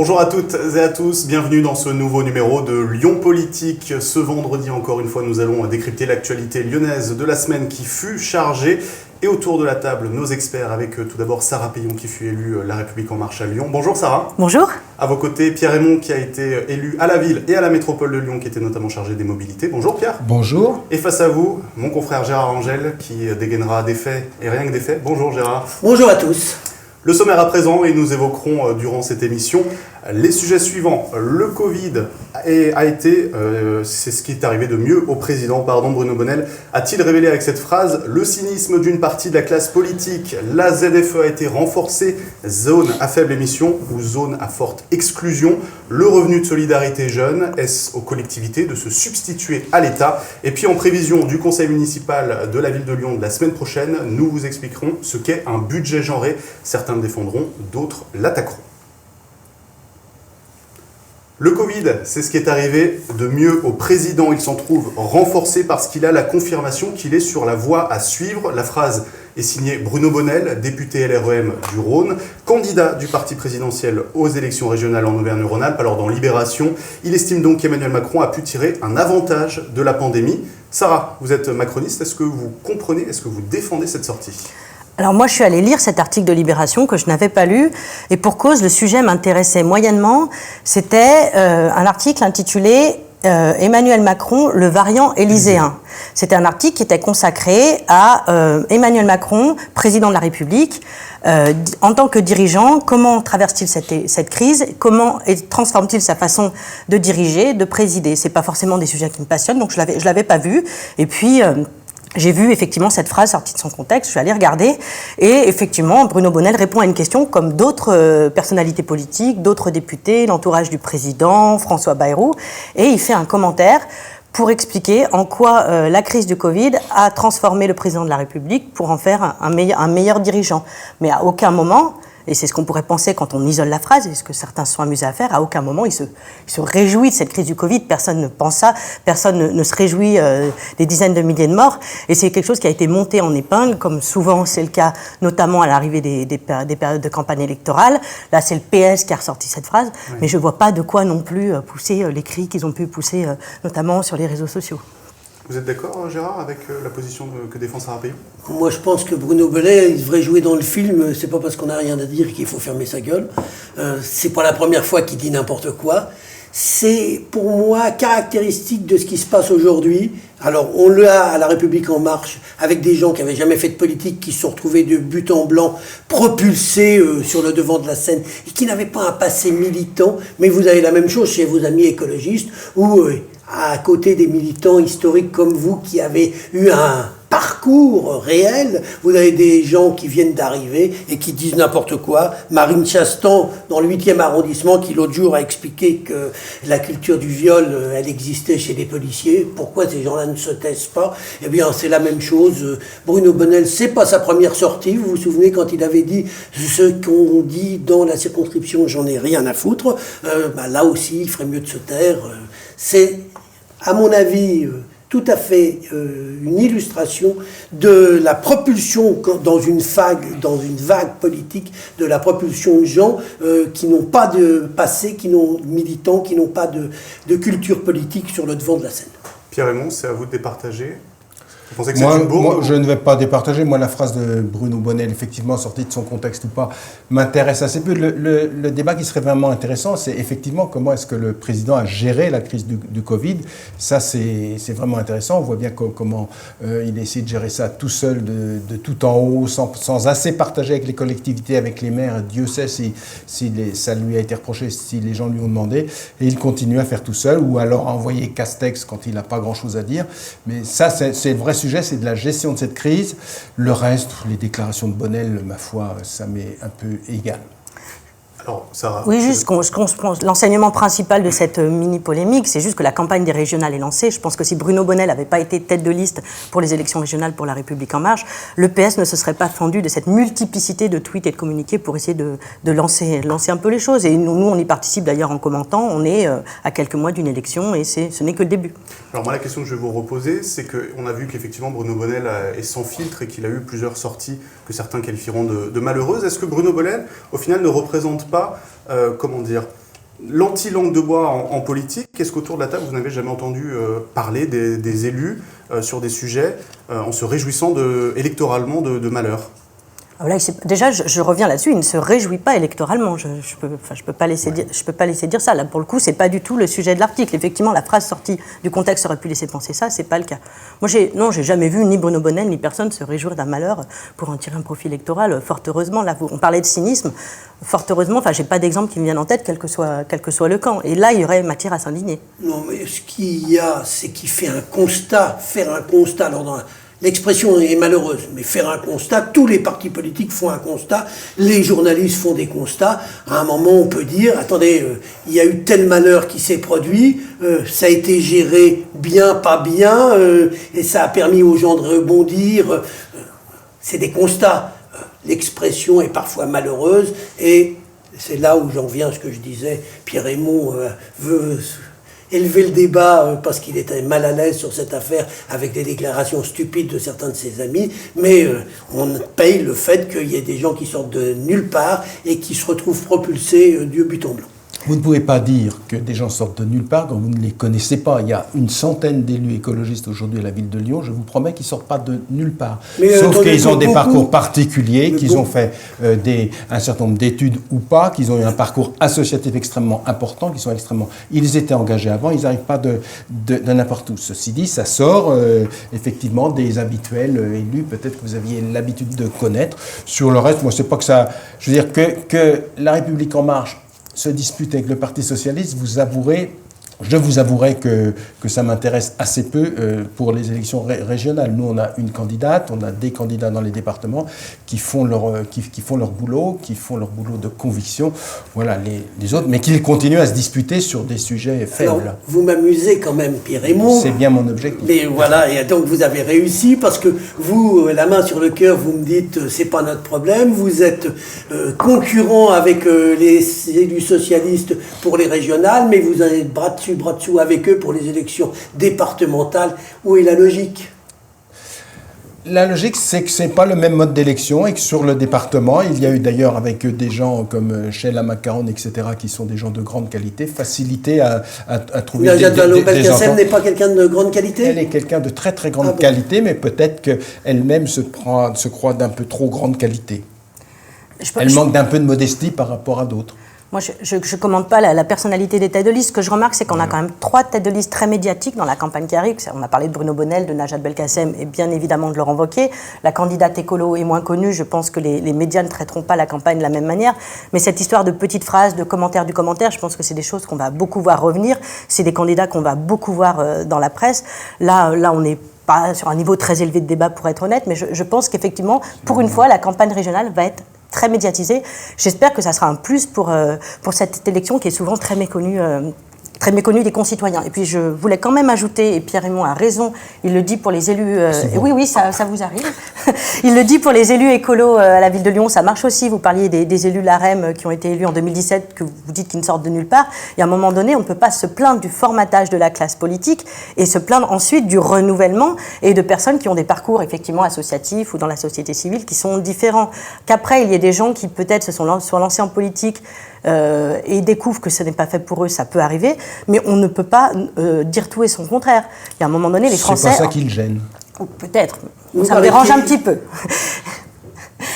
Bonjour à toutes et à tous, bienvenue dans ce nouveau numéro de Lyon Politique. Ce vendredi, encore une fois, nous allons décrypter l'actualité lyonnaise de la semaine qui fut chargée. Et autour de la table, nos experts avec tout d'abord Sarah Payon qui fut élue La République En Marche à Lyon. Bonjour Sarah. Bonjour. À vos côtés, Pierre Raymond qui a été élu à la ville et à la métropole de Lyon qui était notamment chargé des mobilités. Bonjour Pierre. Bonjour. Et face à vous, mon confrère Gérard Angel qui dégainera des faits et rien que des faits. Bonjour Gérard. Bonjour à tous. Le sommaire à présent et nous évoquerons durant cette émission les sujets suivants. Le Covid a été, c'est ce qui est arrivé de mieux au président, Bruno Bonnell a-t-il révélé avec cette phrase le cynisme d'une partie de la classe politique. La ZFE a été renforcée, zone à faible émission ou zone à forte exclusion. Le revenu de solidarité jeune, est-ce aux collectivités de se substituer à l'État? Et puis en prévision du conseil municipal de la ville de Lyon de la semaine prochaine, nous vous expliquerons ce qu'est un budget genré. Certains le défendront, d'autres l'attaqueront. Le Covid, c'est ce qui est arrivé de mieux au président. Il s'en trouve renforcé parce qu'il a la confirmation qu'il est sur la voie à suivre. La phrase est signée Bruno Bonnell, député LREM du Rhône, candidat du parti présidentiel aux élections régionales en Auvergne-Rhône-Alpes. Alors dans Libération, il estime donc qu'Emmanuel Macron a pu tirer un avantage de la pandémie. Sarah, vous êtes macroniste, est-ce que vous comprenez, est-ce que vous défendez cette sortie ? Alors moi, je suis allée lire cet article de Libération que je n'avais pas lu, et pour cause, le sujet m'intéressait moyennement. C'était un article intitulé Emmanuel Macron, le variant élyséen. C'était un article qui était consacré à Emmanuel Macron, président de la République. En tant que dirigeant, comment traverse-t-il cette crise? Comment transforme-t-il sa façon de diriger, de présider? C'est pas forcément des sujets qui me passionnent, donc je l'avais pas vu. Et puis j'ai vu effectivement cette phrase sortie de son contexte, je suis allée regarder, et effectivement Bruno Bonnell répond à une question comme d'autres personnalités politiques, d'autres députés, l'entourage du président, François Bayrou, et il fait un commentaire pour expliquer en quoi la crise du Covid a transformé le président de la République pour en faire un meilleur dirigeant. Mais à aucun moment, et c'est ce qu'on pourrait penser quand on isole la phrase, et ce que certains se sont amusés à faire, à aucun moment il se réjouit de cette crise du Covid, personne ne pense ça, personne ne se réjouit des dizaines de milliers de morts, et c'est quelque chose qui a été monté en épingle, comme souvent c'est le cas, notamment à l'arrivée des périodes de campagne électorale. Là c'est le PS qui a ressorti cette phrase, oui. Mais je ne vois pas de quoi non plus pousser les cris qu'ils ont pu pousser, notamment sur les réseaux sociaux. Vous êtes d'accord, Gérard, avec la position que défend Sarah Payon ? Moi, je pense que Bruno Bonnell, il devrait jouer dans le film. C'est pas parce qu'on n'a rien à dire qu'il faut fermer sa gueule. C'est pas la première fois qu'il dit n'importe quoi. C'est, pour moi, caractéristique de ce qui se passe aujourd'hui. Alors, on l'a à La République En Marche, avec des gens qui n'avaient jamais fait de politique, qui se sont retrouvés de but en blanc, propulsés sur le devant de la scène, et qui n'avaient pas un passé militant. Mais vous avez la même chose chez vos amis écologistes, où à côté des militants historiques comme vous qui avez eu un parcours réel, vous avez des gens qui viennent d'arriver et qui disent n'importe quoi. Marine Chastan, dans le 8e arrondissement, qui l'autre jour a expliqué que la culture du viol, elle existait chez les policiers. Pourquoi ces gens-là ne se taisent pas? Eh bien, c'est la même chose. Bruno Bonnell, c'est pas sa première sortie. Vous vous souvenez quand il avait dit ce qu'on dit dans la circonscription, j'en ai rien à foutre. Là aussi, il ferait mieux de se taire. C'est, à mon avis, tout à fait une illustration de la propulsion dans une vague politique, de la propulsion de gens qui n'ont pas de passé, militants, qui n'ont pas de culture politique sur le devant de la scène. Pierre Raymond, c'est à vous de départager. Vous pensez que moi, c'est une bourre? Moi, je ne vais pas départager. Moi, la phrase de Bruno Bonnell, effectivement, sortie de son contexte ou pas, m'intéresse assez peu. Le débat qui serait vraiment intéressant, c'est effectivement comment est-ce que le président a géré la crise du Covid. Ça, c'est vraiment intéressant. On voit bien comment il a essayé de gérer ça tout seul, de tout en haut, sans assez partager avec les collectivités, avec les maires. Dieu sait si ça lui a été reproché, si les gens lui ont demandé. Et il continue à faire tout seul, ou alors à envoyer Castex quand il n'a pas grand-chose à dire. Mais ça, c'est le vrai sujet, c'est de la gestion de cette crise. Le reste, les déclarations de Bonnell, ma foi, ça m'est un peu égal. Alors, Sarah, oui, juste l'enseignement principal de cette mini-polémique, c'est juste que la campagne des régionales est lancée. Je pense que si Bruno Bonnell n'avait pas été tête de liste pour les élections régionales pour La République En Marche, le PS ne se serait pas fendu de cette multiplicité de tweets et de communiqués pour essayer de lancer un peu les choses. Et nous, on y participe d'ailleurs en commentant. On est à quelques mois d'une élection et ce n'est que le début. Alors moi, la question que je vais vous reposer, c'est qu'on a vu qu'effectivement Bruno Bonnell est sans filtre et qu'il a eu plusieurs sorties que certains qualifieront de malheureuses. Est-ce que Bruno Bonnell, au final, ne représente pas, L'anti-langue de bois en politique, est-ce qu'autour de la table, vous n'avez jamais entendu parler des élus sur des sujets en se réjouissant électoralement de malheur ? Là, déjà, je reviens là-dessus, il ne se réjouit pas électoralement. Je peux pas laisser dire ça. Là, pour le coup, c'est pas du tout le sujet de l'article. Effectivement, la phrase sortie du contexte aurait pu laisser penser ça, c'est pas le cas. Moi, j'ai jamais vu ni Bruno Bonnell ni personne se réjouir d'un malheur pour en tirer un profit électoral. Fort heureusement, là, on parlait de cynisme. Fort heureusement, j'ai pas d'exemple qui me vienne en tête, quel que soit le camp. Et là, il y aurait matière à s'indigner. Non, mais ce qu'il y a, c'est qu'il fait un constat. Faire un constat, l'expression est malheureuse, mais faire un constat, tous les partis politiques font un constat, les journalistes font des constats. À un moment, on peut dire, attendez, il y a eu tel malheur qui s'est produit, ça a été géré bien, pas bien, et ça a permis aux gens de rebondir. C'est des constats. L'expression est parfois malheureuse, et c'est là où j'en viens à ce que je disais. Pierre Hémon veut élever le débat parce qu'il était mal à l'aise sur cette affaire avec des déclarations stupides de certains de ses amis, mais on paye le fait qu'il y ait des gens qui sortent de nulle part et qui se retrouvent propulsés du but en blanc. Vous ne pouvez pas dire que des gens sortent de nulle part quand vous ne les connaissez pas. Il y a une centaine d'élus écologistes aujourd'hui à la ville de Lyon. Je vous promets qu'ils ne sortent pas de nulle part. Sauf qu'ils ont des parcours particuliers, qu'ils ont fait un certain nombre d'études ou pas, qu'ils ont eu un parcours associatif extrêmement important, qu'ils sont extrêmement... Ils étaient engagés avant, ils n'arrivent pas de n'importe où. Ceci dit, ça sort effectivement des habituels élus, peut-être que vous aviez l'habitude de connaître. Sur le reste, moi, c'est pas que ça... Je veux dire que La République En Marche se dispute avec le Parti Socialiste, je vous avouerai que ça m'intéresse assez peu pour les élections régionales. Nous, on a une candidate, on a des candidats dans les départements qui font leur boulot de conviction. Voilà, les autres, mais qui continuent à se disputer sur des sujets faibles. Alors, vous m'amusez quand même, Pierre Hémon. C'est bien mon objectif. Mais voilà, et donc vous avez réussi parce que vous, la main sur le cœur, vous me dites c'est pas notre problème. Vous êtes concurrent avec les élus socialistes pour les régionales, mais vous allez bras dessous avec eux pour les élections départementales. Où est la logique ? La logique, c'est que ce n'est pas le même mode d'élection et que sur le département, il y a eu d'ailleurs avec des gens comme Sheila McCarron, etc., qui sont des gens de grande qualité, facilité à trouver des Vallaud-Belkacem n'est pas quelqu'un de grande qualité ? Elle est quelqu'un de très très grande qualité, mais peut-être qu'elle-même se croit d'un peu trop grande qualité. Elle manque d'un peu de modestie par rapport à d'autres. Moi, je ne commente pas la personnalité des têtes de liste. Ce que je remarque, c'est qu'on a quand même 3 têtes de liste très médiatiques dans la campagne qui arrive. On a parlé de Bruno Bonnell, de Najat Belkacem et bien évidemment de Laurent Wauquiez. La candidate écolo est moins connue. Je pense que les médias ne traiteront pas la campagne de la même manière. Mais cette histoire de petites phrases, de commentaires du commentaire, je pense que c'est des choses qu'on va beaucoup voir revenir. C'est des candidats qu'on va beaucoup voir dans la presse. Là, on n'est pas sur un niveau très élevé de débat pour être honnête, mais je pense qu'effectivement, pour une fois, la campagne régionale va être très médiatisé. J'espère que ça sera un plus pour cette élection qui est souvent très méconnue des concitoyens. Et puis je voulais quand même ajouter, et Pierre Hémon a raison, il le dit pour les élus... oui, ça vous arrive. Il le dit pour les élus écolos à la ville de Lyon, ça marche aussi. Vous parliez des élus LAREM qui ont été élus en 2017, que vous dites qu'ils ne sortent de nulle part. Et à un moment donné, on ne peut pas se plaindre du formatage de la classe politique et se plaindre ensuite du renouvellement et de personnes qui ont des parcours effectivement associatifs ou dans la société civile qui sont différents. Qu'après, il y ait des gens qui peut-être se sont lancés en politique et découvrent que ce n'est pas fait pour eux, ça peut arriver, mais on ne peut pas dire tout et son contraire. Il y a un moment donné, les Français... C'est pas ça qui le gêne. Peut-être, ça me dérange un petit peu.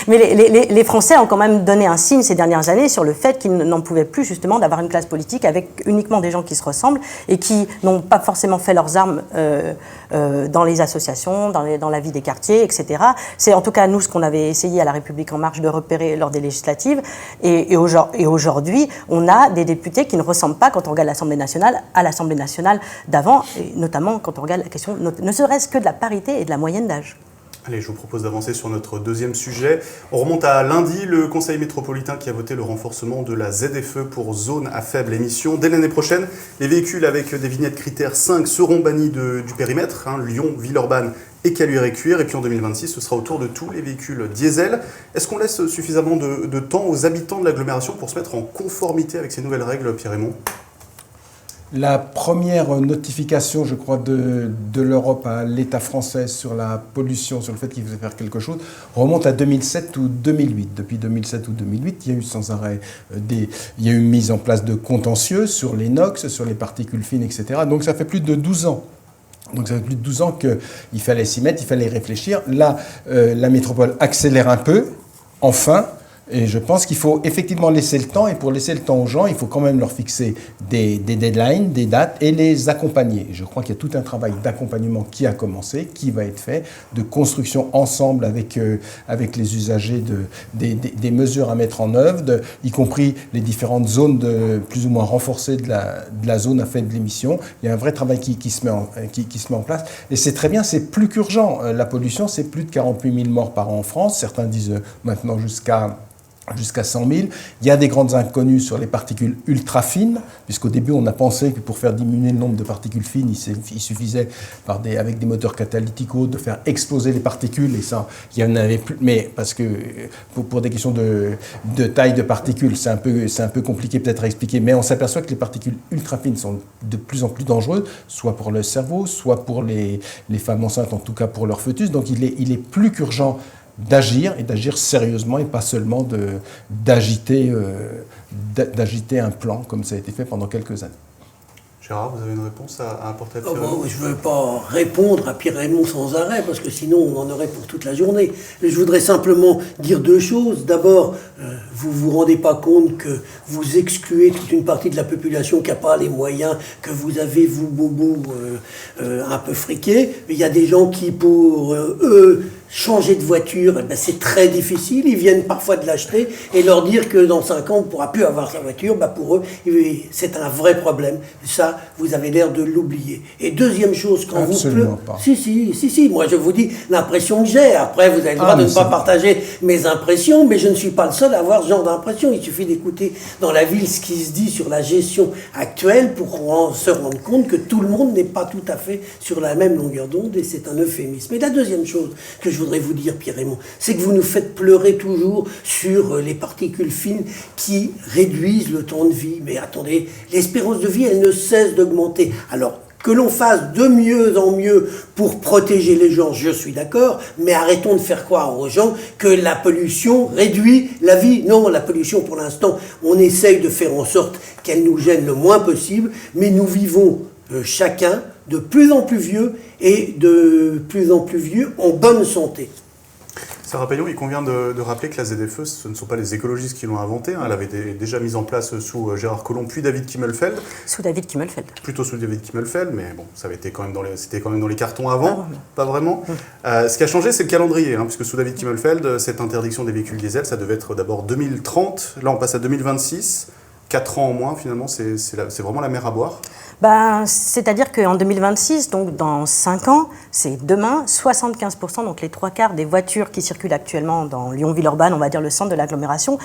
Mais les Français ont quand même donné un signe ces dernières années sur le fait qu'ils n'en pouvaient plus justement d'avoir une classe politique avec uniquement des gens qui se ressemblent et qui n'ont pas forcément fait leurs armes dans les associations, dans la vie des quartiers, etc. C'est en tout cas nous ce qu'on avait essayé à La République En Marche de repérer lors des législatives. Et aujourd'hui, on a des députés qui ne ressemblent pas, quand on regarde l'Assemblée nationale, à l'Assemblée nationale d'avant, et notamment quand on regarde la question, ne serait-ce que de la parité et de la moyenne d'âge. Allez, je vous propose d'avancer sur notre deuxième sujet. On remonte à lundi, le Conseil métropolitain qui a voté le renforcement de la ZFE pour zone à faible émission. Dès l'année prochaine, les véhicules avec des vignettes critères 5 seront bannis du périmètre, Lyon, Villeurbanne et Caluire-et-Cuire. Et puis en 2026, ce sera au tour de tous les véhicules diesel. Est-ce qu'on laisse suffisamment de temps aux habitants de l'agglomération pour se mettre en conformité avec ces nouvelles règles, Pierre Hémon ? La première notification, je crois, de l'Europe à l'État français sur la pollution, sur le fait qu'il faisait faire quelque chose, remonte à 2007 ou 2008. Depuis 2007 ou 2008, il y a eu sans arrêt il y a eu une mise en place de contentieux sur les NOx, sur les particules fines, etc. Donc ça fait plus de 12 ans. Donc ça fait plus de 12 ans qu'il fallait s'y mettre, il fallait y réfléchir. Là, la métropole accélère un peu, enfin. Et je pense qu'il faut effectivement laisser le temps, et pour laisser le temps aux gens, il faut quand même leur fixer des deadlines, des dates, et les accompagner. Je crois qu'il y a tout un travail d'accompagnement qui a commencé, qui va être fait, de construction ensemble avec les usagers des mesures à mettre en œuvre, y compris les différentes zones plus ou moins renforcées de la zone à faible émission. Il y a un vrai travail qui se met en place. Et c'est très bien, c'est plus qu'urgent. La pollution, c'est plus de 48 000 morts par an en France. Certains disent maintenant jusqu'à 100 000. Il y a des grandes inconnues sur les particules ultra fines, puisqu'au début on a pensé que pour faire diminuer le nombre de particules fines, il suffisait avec des moteurs catalytiques de faire exploser les particules, et ça, il y en avait plus. Mais parce que pour des questions de taille de particules, c'est un peu compliqué peut-être à expliquer, mais on s'aperçoit que les particules ultra fines sont de plus en plus dangereuses, soit pour le cerveau, soit pour les femmes enceintes, en tout cas pour leur fœtus. Donc il est plus qu'urgent d'agir, et d'agir sérieusement, et pas seulement d'agiter un plan comme ça a été fait pendant quelques années. Gérard, vous avez une réponse à apporter à Pierre Raymond? Je ne veux pas répondre à Pierre Raymond sans arrêt, parce que sinon on en aurait pour toute la journée. Je voudrais simplement dire deux choses. D'abord, vous ne vous rendez pas compte que vous excluez toute une partie de la population qui n'a pas les moyens que vous avez, vous, bobos, un peu friqués. Il y a des gens qui, pour eux, changer de voiture, c'est très difficile. Ils viennent parfois de l'acheter, et leur dire que dans 5 ans, on ne pourra plus avoir sa voiture, pour eux, c'est un vrai problème. Ça, vous avez l'air de l'oublier. Et deuxième chose, quand Absolument vous... Si, moi je vous dis l'impression que j'ai. Après, vous avez le droit de ne pas partager mes impressions, mais je ne suis pas le seul à avoir ce genre d'impression. Il suffit d'écouter dans la ville ce qui se dit sur la gestion actuelle pour se rendre compte que tout le monde n'est pas tout à fait sur la même longueur d'onde, et c'est un euphémisme. Et la deuxième chose que je voudrais vous dire, Pierre Raymond, c'est que vous nous faites pleurer toujours sur les particules fines qui réduisent le temps de vie. Mais attendez, l'espérance de vie, elle ne cesse d'augmenter. Alors, que l'on fasse de mieux en mieux pour protéger les gens, je suis d'accord, mais arrêtons de faire croire aux gens que la pollution réduit la vie. Non, la pollution, pour l'instant, on essaye de faire en sorte qu'elle nous gêne le moins possible, mais nous vivons chacun de plus en plus vieux, et de plus en plus vieux en bonne santé. Sarah Paillon, il convient de rappeler que la ZFE, ce ne sont pas les écologistes qui l'ont inventée. Elle avait déjà mise en place sous Gérard Collomb, puis David Kimmelfeld. Sous David Kimmelfeld. Plutôt sous David Kimmelfeld, mais bon, c'était quand même dans les cartons avant, pas vraiment. Ce qui a changé, c'est le calendrier, puisque sous David Kimmelfeld, cette interdiction des véhicules diesel, ça devait être d'abord 2030. Là, on passe à 2026. 4 ans en moins, finalement, c'est vraiment la mer à boire. C'est-à-dire qu'en 2026, donc dans 5 ans, c'est demain, 75%, donc les 3/4 des voitures qui circulent actuellement dans Lyon-Villeurbanne, on va dire le centre de l'agglomération,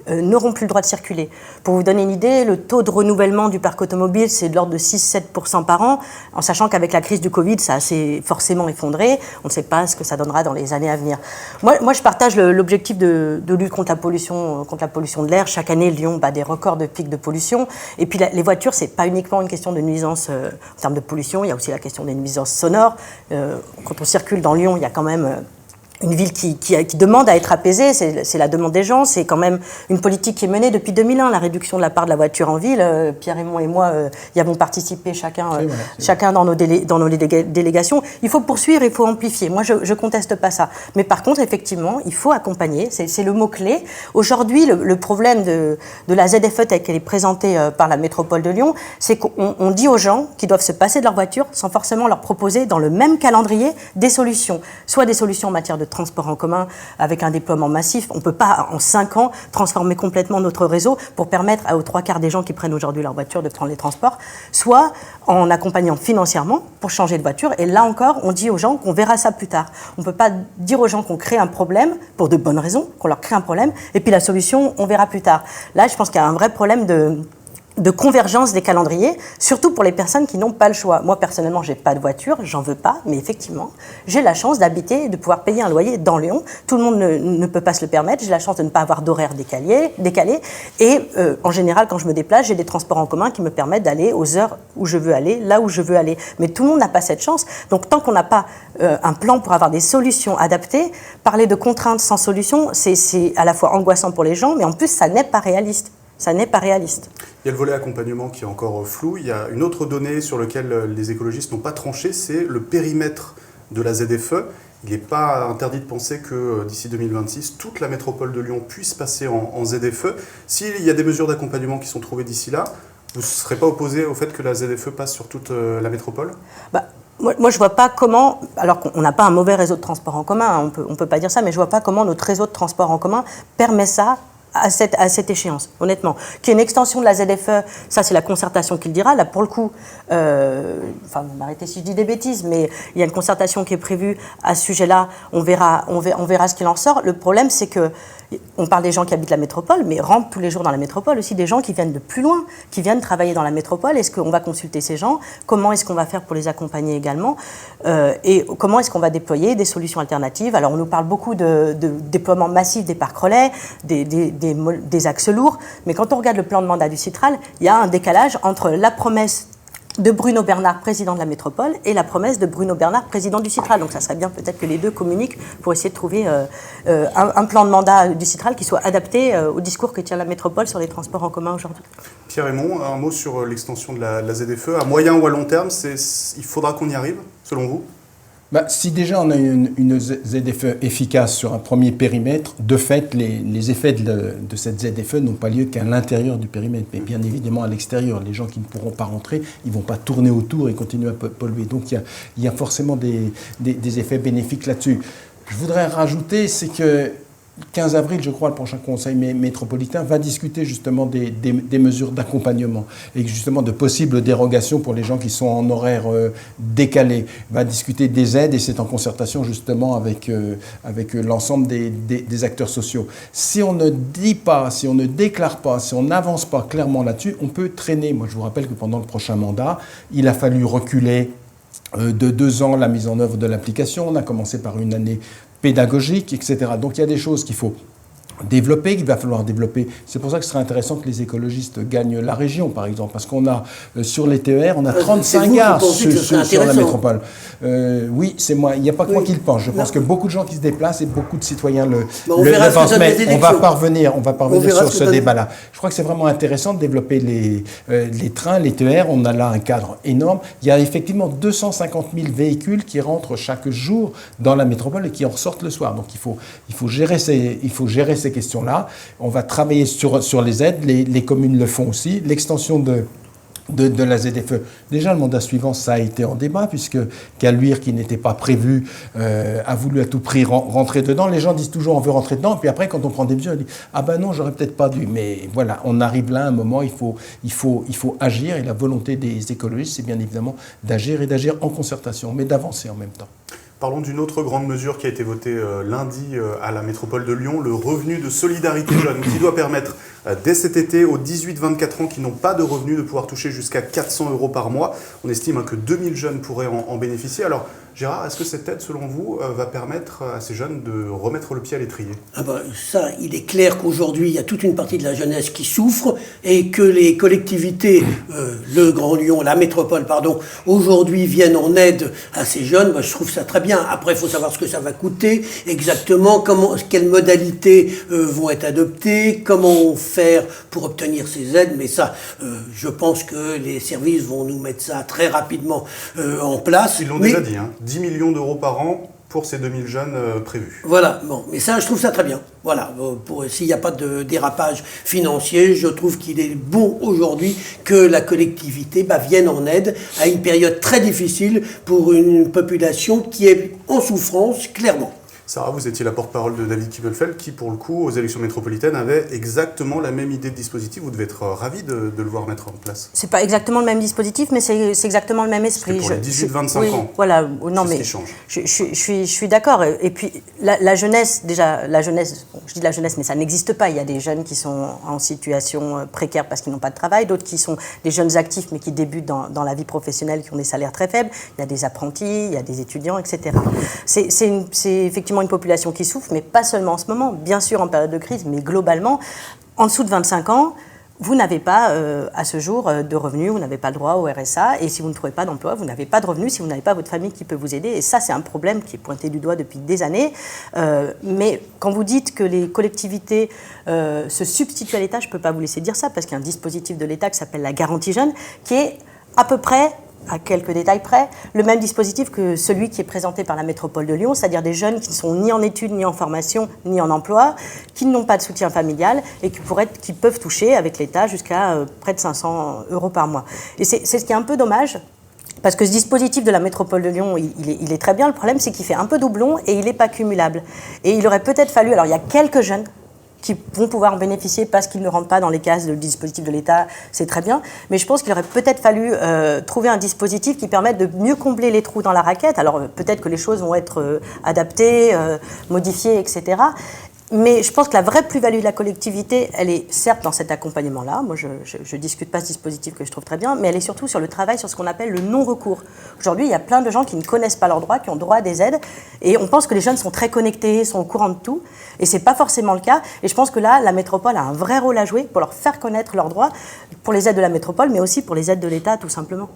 n'auront plus le droit de circuler. Pour vous donner une idée, le taux de renouvellement du parc automobile, c'est de l'ordre de 6-7% par an, en sachant qu'avec la crise du Covid, ça s'est forcément effondré. On ne sait pas ce que ça donnera dans les années à venir. Moi je partage l'objectif de lutte contre la pollution de l'air. Chaque année, Lyon bat des records de pics de pollution. Et puis les voitures, c'est pas uniquement une question de nuisance en termes de pollution, il y a aussi la question des nuisances sonores. Quand on circule dans Lyon, il y a quand même une ville qui demande à être apaisée, c'est la demande des gens, c'est quand même une politique qui est menée depuis 2001, la réduction de la part de la voiture en ville. Pierre Raymond et moi y avons participé chacun dans nos délégations. Il faut poursuivre, il faut amplifier. Moi, je conteste pas ça. Mais par contre, effectivement, il faut accompagner, c'est le mot-clé. Aujourd'hui, le problème de la ZFE telle qu'elle est présentée par la métropole de Lyon, c'est qu'on dit aux gens qu'ils doivent se passer de leur voiture sans forcément leur proposer dans le même calendrier des solutions. Soit des solutions en matière de transport en commun avec un déploiement massif. On ne peut pas, en 5 ans, transformer complètement notre réseau pour permettre aux 3/4 des gens qui prennent aujourd'hui leur voiture de prendre les transports, soit en accompagnant financièrement pour changer de voiture. Et là encore, on dit aux gens qu'on verra ça plus tard. On ne peut pas dire aux gens qu'on crée un problème pour de bonnes raisons, qu'on leur crée un problème, et puis la solution, on verra plus tard. Là, je pense qu'il y a un vrai problème de convergence des calendriers, surtout pour les personnes qui n'ont pas le choix. Moi, personnellement, j'ai pas de voiture, j'en veux pas, mais effectivement, j'ai la chance d'habiter et de pouvoir payer un loyer dans Lyon. Tout le monde ne peut pas se le permettre. J'ai la chance de ne pas avoir d'horaire décalé. Et en général, quand je me déplace, j'ai des transports en commun qui me permettent d'aller aux heures où je veux aller, là où je veux aller. Mais tout le monde n'a pas cette chance. Donc, tant qu'on n'a pas un plan pour avoir des solutions adaptées, parler de contraintes sans solution, c'est à la fois angoissant pour les gens, mais en plus, ça n'est pas réaliste. Ça n'est pas réaliste. Il y a le volet accompagnement qui est encore flou. Il y a une autre donnée sur laquelle les écologistes n'ont pas tranché, c'est le périmètre de la ZFE. Il n'est pas interdit de penser que d'ici 2026, toute la métropole de Lyon puisse passer en ZFE. S'il y a des mesures d'accompagnement qui sont trouvées d'ici là, vous ne serez pas opposé au fait que la ZFE passe sur toute la métropole ? Moi, je ne vois pas comment, alors qu'on n'a pas un mauvais réseau de transport en commun, hein, on peut pas dire ça, mais je ne vois pas comment notre réseau de transport en commun permet ça à cette échéance, honnêtement. Qu'il y ait une extension de la ZFE, ça c'est la concertation qui le dira. Là, pour le coup, m'arrêtez si je dis des bêtises, mais il y a une concertation qui est prévue à ce sujet-là. On verra ce qu'il en sort. Le problème, c'est que on parle des gens qui habitent la métropole, mais rentrent tous les jours dans la métropole aussi des gens qui viennent de plus loin, qui viennent travailler dans la métropole. Est-ce qu'on va consulter ces gens ? Comment est-ce qu'on va faire pour les accompagner également ? Et comment est-ce qu'on va déployer des solutions alternatives ? Alors, on nous parle beaucoup de déploiement massif des parcs relais, des axes lourds, mais quand on regarde le plan de mandat du Citral, il y a un décalage entre la promesse de Bruno Bernard, président de la métropole, et la promesse de Bruno Bernard, président du Citral. Donc ça serait bien peut-être que les deux communiquent pour essayer de trouver un plan de mandat du Citral qui soit adapté au discours que tient la métropole sur les transports en commun aujourd'hui. Pierre-Raymond, un mot sur l'extension de la ZFE. À moyen ou à long terme, il faudra qu'on y arrive, selon vous ? Si déjà on a une ZFE efficace sur un premier périmètre, de fait, les effets de cette ZFE n'ont pas lieu qu'à l'intérieur du périmètre, mais bien évidemment à l'extérieur. Les gens qui ne pourront pas rentrer, ils ne vont pas tourner autour et continuer à polluer. Donc il y a forcément des effets bénéfiques là-dessus. Je voudrais rajouter, c'est que 15 avril, je crois, le prochain conseil métropolitain va discuter justement des mesures d'accompagnement et justement de possibles dérogations pour les gens qui sont en horaire décalé. Va discuter des aides et c'est en concertation justement avec l'ensemble des acteurs sociaux. Si on ne dit pas, si on ne déclare pas, si on n'avance pas clairement là-dessus, on peut traîner. Moi, je vous rappelle que pendant le prochain mandat, il a fallu reculer de 2 ans la mise en œuvre de l'application. On a commencé par une année pédagogique, etc. Donc il y a des choses qu'il faut développer, qu'il va falloir développer. C'est pour ça que ce serait intéressant que les écologistes gagnent la région, par exemple, parce qu'on a, sur les TER, on a 35 gares sur la métropole. Oui, c'est moi. Il n'y a pas que moi qui le pense. Je pense que beaucoup de gens qui se déplacent et beaucoup de citoyens le pensent. Mais on va parvenir sur ce débat-là. Je crois que c'est vraiment intéressant de développer les trains, les TER. On a là un cadre énorme. Il y a effectivement 250 000 véhicules qui rentrent chaque jour dans la métropole et qui en ressortent le soir. Donc il faut gérer ces questions-là. On va travailler sur les aides. Les communes le font aussi. L'extension de la ZFE. Déjà, le mandat suivant, ça a été en débat, puisque Caluire, qui n'était pas prévu, a voulu à tout prix rentrer dedans. Les gens disent toujours on veut rentrer dedans, et puis après, quand on prend des mesures, on dit ah ben non, j'aurais peut-être pas dû. Mais voilà, on arrive là à un moment, il faut agir, et la volonté des écologistes, c'est bien évidemment d'agir, et d'agir en concertation, mais d'avancer en même temps. Parlons d'une autre grande mesure qui a été votée lundi à la métropole de Lyon, le revenu de solidarité jeune, qui doit permettre dès cet été aux 18-24 ans qui n'ont pas de revenus de pouvoir toucher jusqu'à 400 € par mois. On estime que 2000 jeunes pourraient en bénéficier. Alors Gérard, est-ce que cette aide, selon vous, va permettre à ces jeunes de remettre le pied à l'étrier ? Ça, il est clair qu'aujourd'hui, il y a toute une partie de la jeunesse qui souffre et que les collectivités, le Grand Lyon, la métropole, aujourd'hui viennent en aide à ces jeunes. Je trouve ça très bien. Après, il faut savoir ce que ça va coûter exactement, quelles modalités vont être adoptées, comment faire pour obtenir ces aides. Mais ça, je pense que les services vont nous mettre ça très rapidement en place. Ils l'ont déjà dit, 10 millions d'euros par an pour ces 2000 jeunes prévus. Voilà, mais ça, je trouve ça très bien. Voilà, s'il n'y a pas de dérapage financier, je trouve qu'il est bon aujourd'hui que la collectivité vienne en aide à une période très difficile pour une population qui est en souffrance, clairement. Sarah, vous étiez la porte-parole de David Kibelfeld, qui, pour le coup, aux élections métropolitaines, avait exactement la même idée de dispositif. Vous devez être ravis de le voir mettre en place. C'est pas exactement le même dispositif, mais c'est exactement le même esprit. Pour les 18-25 ans. Voilà, non, mais ce qui change. Je suis d'accord. Et puis, la jeunesse, déjà, je dis la jeunesse, mais ça n'existe pas. Il y a des jeunes qui sont en situation précaire parce qu'ils n'ont pas de travail, d'autres qui sont des jeunes actifs, mais qui débutent dans la vie professionnelle, qui ont des salaires très faibles. Il y a des apprentis, il y a des étudiants, etc. C'est effectivement une population qui souffre, mais pas seulement en ce moment, bien sûr en période de crise, mais globalement, en dessous de 25 ans, vous n'avez pas, à ce jour, de revenus, vous n'avez pas le droit au RSA, et si vous ne trouvez pas d'emploi, vous n'avez pas de revenus si vous n'avez pas votre famille qui peut vous aider, et ça, c'est un problème qui est pointé du doigt depuis des années. Mais quand vous dites que les collectivités se substituent à l'État, je ne peux pas vous laisser dire ça, parce qu'il y a un dispositif de l'État qui s'appelle la garantie jeune, qui est à peu près, à quelques détails près, le même dispositif que celui qui est présenté par la métropole de Lyon, c'est-à-dire des jeunes qui ne sont ni en études, ni en formation, ni en emploi, qui n'ont pas de soutien familial et qui peuvent toucher avec l'État jusqu'à près de 500 € par mois. Et c'est ce qui est un peu dommage, parce que ce dispositif de la métropole de Lyon, il est très bien. Le problème, c'est qu'il fait un peu doublon et il n'est pas cumulable. Et il aurait peut-être fallu... Alors, il y a quelques jeunes qui vont pouvoir en bénéficier parce qu'ils ne rentrent pas dans les cases du dispositif de l'État, c'est très bien. Mais je pense qu'il aurait peut-être fallu trouver un dispositif qui permette de mieux combler les trous dans la raquette. Alors peut-être que les choses vont être adaptées, modifiées, etc. Mais je pense que la vraie plus-value de la collectivité, elle est certes dans cet accompagnement-là. Moi, je ne discute pas ce dispositif que je trouve très bien, mais elle est surtout sur le travail sur ce qu'on appelle le non-recours. Aujourd'hui, il y a plein de gens qui ne connaissent pas leurs droits, qui ont droit à des aides, et on pense que les jeunes sont très connectés, sont au courant de tout, et ce n'est pas forcément le cas. Et je pense que là, la métropole a un vrai rôle à jouer pour leur faire connaître leurs droits, pour les aides de la métropole, mais aussi pour les aides de l'État, tout simplement.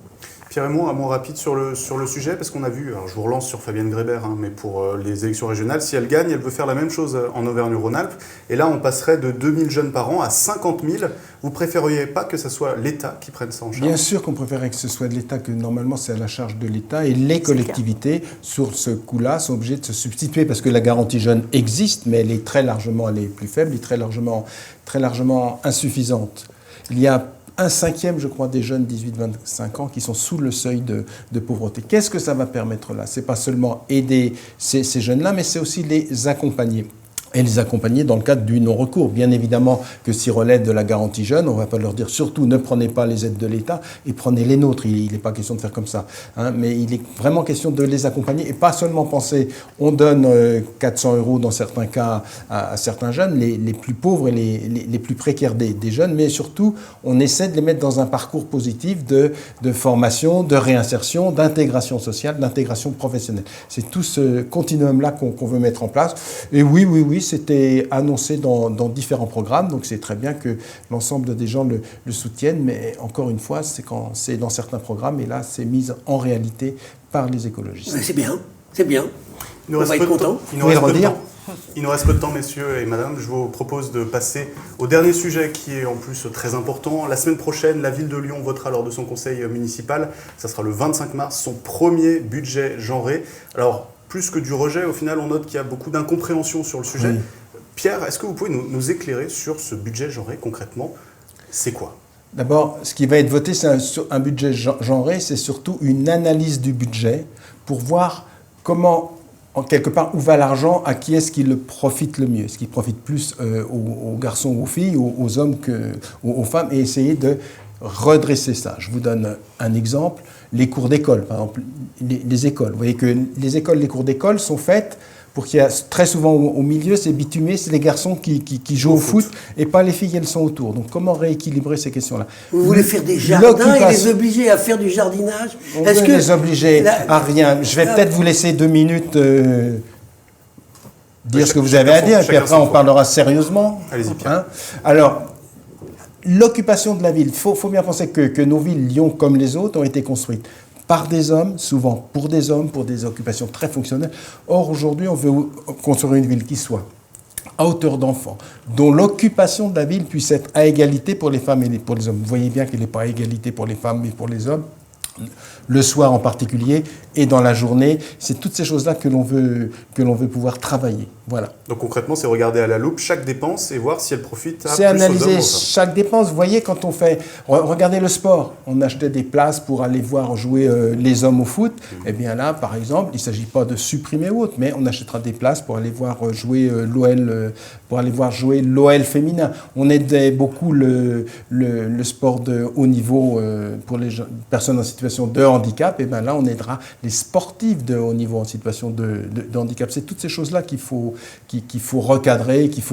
Pierre-Raymond, un mot rapide sur le sujet, parce qu'on a vu, alors je vous relance sur Fabienne Grébert, mais pour les élections régionales, si elle gagne, elle veut faire la même chose en Auvergne-Rhône-Alpes, et là on passerait de 2000 jeunes par an à 50 000. Vous préfériez pas que ce soit l'État qui prenne ça en charge? Bien sûr qu'on préférait que ce soit de l'État, que normalement c'est à la charge de l'État, et les collectivités, sur ce coup-là, sont obligées de se substituer, parce que la garantie jeune existe, mais elle est plus faible et très largement insuffisante. Il y a 1/5, je crois, des jeunes 18-25 ans qui sont sous le seuil de pauvreté. Qu'est-ce que ça va permettre là? Ce n'est pas seulement aider ces jeunes-là, mais c'est aussi les accompagner. Et les accompagner dans le cadre du non-recours. Bien évidemment que s'ils relèvent de la garantie jeune, on ne va pas leur dire surtout ne prenez pas les aides de l'État et prenez les nôtres. Il n'est pas question de faire comme ça. Mais il est vraiment question de les accompagner et pas seulement penser on donne 400 € dans certains cas à certains jeunes, les plus pauvres et les plus précaires des jeunes, mais surtout on essaie de les mettre dans un parcours positif de formation, de réinsertion, d'intégration sociale, d'intégration professionnelle. C'est tout ce continuum-là qu'on veut mettre en place. Et oui, c'était annoncé dans différents programmes, donc c'est très bien que l'ensemble des gens le soutiennent, mais encore une fois, c'est quand c'est dans certains programmes, et là, c'est mis en réalité par les écologistes. C'est bien, c'est bien. On va être content. Il nous reste peu de temps, messieurs et madame. Je vous propose de passer au dernier sujet qui est en plus très important. La semaine prochaine, la ville de Lyon votera lors de son conseil municipal. Ça sera le 25 mars, son premier budget genré. Alors, plus que du rejet, au final, on note qu'il y a beaucoup d'incompréhension sur le sujet. Oui. Pierre, est-ce que vous pouvez nous éclairer sur ce budget genré concrètement? C'est quoi? D'abord, ce qui va être voté, c'est un budget genré, c'est surtout une analyse du budget pour voir comment, en quelque part, où va l'argent, à qui est-ce qu'il profite le mieux. Est-ce qu'il profite plus aux garçons ou aux filles, aux hommes qu'aux femmes, et essayer de redresser ça. Je vous donne un exemple. Les cours d'école, par exemple, les écoles. Vous voyez que les cours d'école sont faites pour qu'il y ait très souvent au milieu, c'est bitumé, c'est les garçons qui jouent au foot et pas les filles, elles sont autour. Donc comment rééquilibrer ces questions-là? Vous voulez faire des jardins et les obliger à faire du jardinage? On veut les obliger à rien. Je vais peut-être vous laisser 2 minutes dire ce que vous avez à dire, et puis après on parlera sérieusement. Allez-y, Pierre. Alors, l'occupation de la ville, il faut bien penser que nos villes, Lyon comme les autres, ont été construites par des hommes, souvent pour des hommes, pour des occupations très fonctionnelles. Or, aujourd'hui, on veut construire une ville qui soit à hauteur d'enfants, dont l'occupation de la ville puisse être à égalité pour les femmes et pour les hommes. Vous voyez bien qu'elle n'est pas à égalité pour les femmes et pour les hommes, le soir en particulier, et dans la journée. C'est toutes ces choses-là que l'on veut pouvoir travailler. Voilà. Donc concrètement, c'est regarder à la loupe chaque dépense et voir si elle profite à C'est plus aux hommes analyser ou aux femmes. chaque dépense. Vous voyez, quand on fait... Regardez le sport. On achetait des places pour aller voir jouer les hommes au foot. Eh bien là, par exemple, il ne s'agit pas de supprimer ou autre, mais on achètera des places pour aller voir jouer l'OL, pour aller voir jouer l'OL féminin. On aidait beaucoup le sport de haut niveau pour les personnes en situation de handicap. Et bien là, on aidera les sportifs de haut niveau en situation de handicap. C'est toutes ces choses-là qu'il faut recadrer, qu'il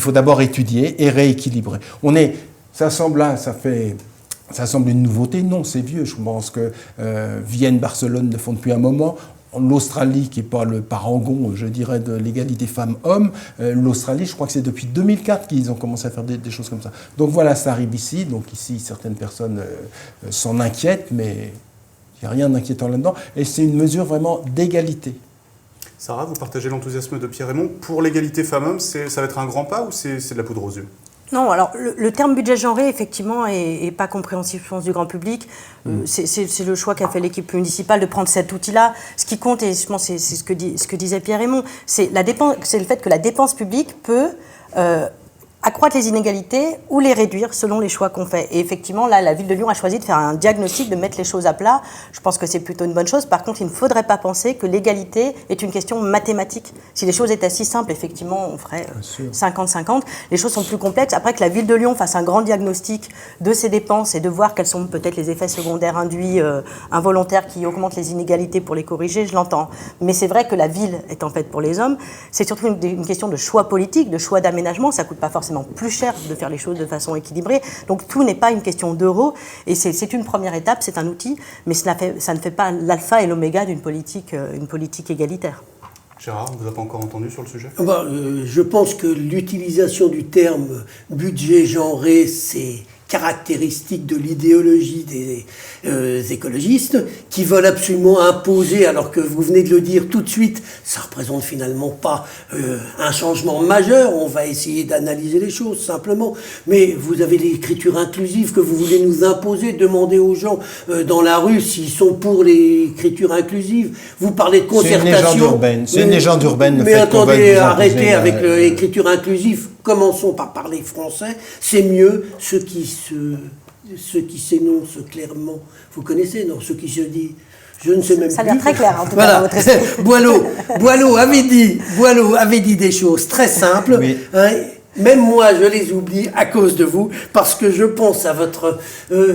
faut d'abord étudier et rééquilibrer. Ça semble une nouveauté. Non, c'est vieux. Je pense que Vienne, Barcelone le font depuis un moment. L'Australie, qui n'est pas le parangon, je dirais, de l'égalité femmes-hommes, l'Australie, je crois que c'est depuis 2004 qu'ils ont commencé à faire des choses comme ça. Donc voilà, ça arrive ici. Donc ici, certaines personnes s'en inquiètent, mais il n'y a rien d'inquiétant là-dedans. Et c'est une mesure vraiment d'égalité. Sarah, vous partagez l'enthousiasme de Pierre-Raymond. Pour l'égalité femmes-hommes, ça va être un grand pas ou c'est de la poudre aux yeux ? Non, alors le terme budget genré, effectivement, est pas compréhensible, je pense, du grand public. C'est le choix qu'a fait l'équipe municipale de prendre cet outil-là. Ce qui compte, et je pense c'est ce que disait Pierre-Raymond, c'est le fait que la dépense publique peut accroître les inégalités ou les réduire selon les choix qu'on fait. Et effectivement, là, la ville de Lyon a choisi de faire un diagnostic, de mettre les choses à plat. Je pense que c'est plutôt une bonne chose. Par contre, il ne faudrait pas penser que l'égalité est une question mathématique. Si les choses étaient si simples, effectivement, on ferait 50-50. Les choses sont plus complexes. Après que la ville de Lyon fasse un grand diagnostic de ses dépenses et de voir quels sont peut-être les effets secondaires induits, involontaires, qui augmentent les inégalités pour les corriger, je l'entends. Mais c'est vrai que la ville est en fait pour les hommes. C'est surtout une question de choix politique, de choix d'aménagement. Ça ne coûte pas forcément plus cher de faire les choses de façon équilibrée. Donc tout n'est pas une question d'euros, et c'est une première étape, c'est un outil, mais ça ne fait pas l'alpha et l'oméga d'une politique égalitaire. Gérard, on ne vous a pas encore entendu sur le sujet ? Je pense que l'utilisation du terme budget genré, c'est caractéristique de l'idéologie des écologistes qui veulent absolument imposer, alors que vous venez de le dire tout de suite, ça ne représente finalement pas un changement majeur. On va essayer d'analyser les choses simplement. Mais vous avez l'écriture inclusive que vous voulez nous imposer, demander aux gens dans la rue s'ils sont pour l'écriture inclusive. Vous parlez de concertation. C'est une légende urbaine. Mais attendez, arrêtez avec l'écriture inclusive. Commençons par parler français, c'est mieux ce qui s'énonce clairement. Vous connaissez, non? Ce qui se dit, je ne sais même plus. Ça a l'air très clair, en tout voilà. cas, dans votre Boileau avait dit des choses très simples. Oui. Hein, même moi, je les oublie à cause de vous, parce que je pense à votre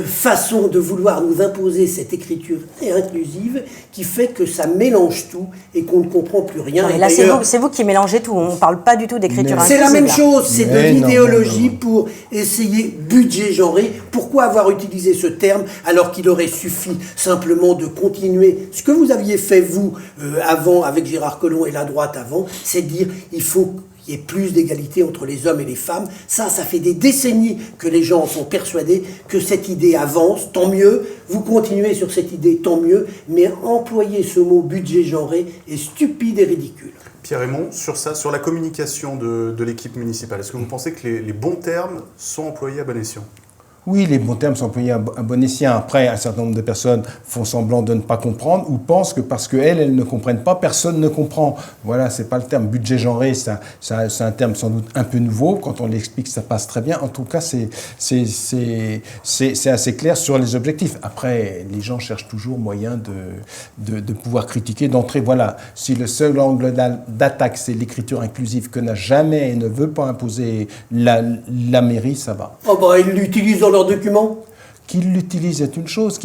façon de vouloir nous imposer cette écriture inclusive qui fait que ça mélange tout et qu'on ne comprend plus rien. Non, mais là, c'est vous qui mélangez tout. On ne parle pas du tout d'écriture inclusive. C'est la même chose, c'est de Mais l'idéologie pour essayer budget genré. Pourquoi avoir utilisé ce terme alors qu'il aurait suffi simplement de continuer ce que vous aviez fait, vous, avant, avec Gérard Collomb et la droite avant, c'est de dire il faut qu'il y ait plus d'égalité entre les hommes et les femmes. Ça fait des décennies que les gens sont persuadés que cette idée avance, tant mieux. Vous continuez sur cette idée, tant mieux. Mais employer ce mot budget genré est stupide et ridicule. Pierre-Raymond, sur la communication de l'équipe municipale, est-ce que vous pensez que les bons termes sont employés à bon escient ? Oui, les bons termes sont employés à bon escient. Après, un certain nombre de personnes font semblant de ne pas comprendre ou pensent que parce qu'elles ne comprennent pas, personne ne comprend. Voilà, c'est pas le terme. Budget genré, c'est un terme sans doute un peu nouveau. Quand on l'explique, ça passe très bien. En tout cas, c'est assez clair sur les objectifs. Après, les gens cherchent toujours moyen de pouvoir critiquer d'entrée. Voilà, si le seul angle d'attaque, c'est l'écriture inclusive que n'a jamais et ne veut pas imposer la mairie, ça va. Oh bah, ils l'utilisent dans leurs documents. Qu'il l'utilise est une chose,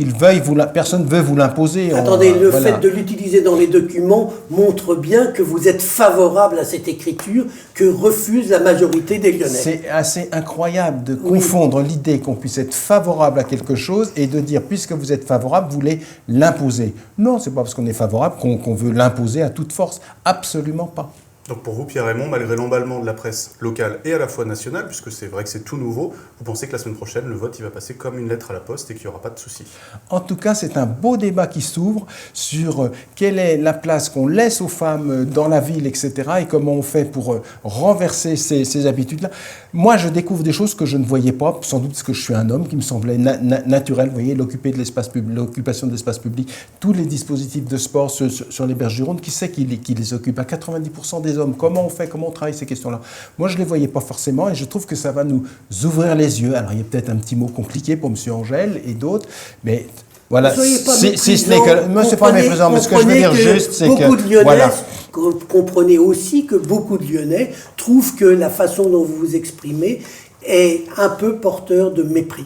personne ne veut vous l'imposer. Attendez, fait de l'utiliser dans les documents montre bien que vous êtes favorable à cette écriture que refuse la majorité des Lyonnais. C'est assez incroyable de confondre l'idée qu'on puisse être favorable à quelque chose et de dire, puisque vous êtes favorable, vous voulez l'imposer. Non, c'est pas parce qu'on est favorable qu'on veut l'imposer à toute force. Absolument pas. Donc pour vous, Pierre-Raymond, malgré l'emballement de la presse locale et à la fois nationale, puisque c'est vrai que c'est tout nouveau, vous pensez que la semaine prochaine, le vote il va passer comme une lettre à la poste et qu'il n'y aura pas de souci? En tout cas, c'est un beau débat qui s'ouvre sur quelle est la place qu'on laisse aux femmes dans la ville, etc. et comment on fait pour renverser ces habitudes-là. Moi, je découvre des choses que je ne voyais pas, sans doute parce que je suis un homme, qui me semblait naturel. Vous voyez, l'occupation de l'espace public, tous les dispositifs de sport sur les berges du Rhône, qui sait qui les occupe? À 90% des des hommes, comment on fait, comment on travaille ces questions-là. Moi, je ne les voyais pas forcément et je trouve que ça va nous ouvrir les yeux. Alors, il y a peut-être un petit mot compliqué pour M. Angèle et d'autres, mais voilà, si ce n'est que... Moi, c'est pas méprisant, mais ce que je veux dire juste, c'est que... Beaucoup de Lyonnais, comprenez aussi que beaucoup de Lyonnais trouvent que la façon dont vous vous exprimez est un peu porteur de mépris.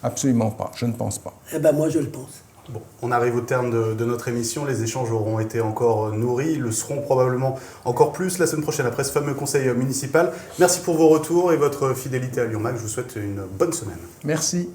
Absolument pas, je ne pense pas. Eh ben moi, je le pense. Bon, on arrive au terme de notre émission. Les échanges auront été encore nourris. Ils le seront probablement encore plus la semaine prochaine après ce fameux conseil municipal. Merci pour vos retours et votre fidélité à Lyon Mag. Je vous souhaite une bonne semaine. Merci.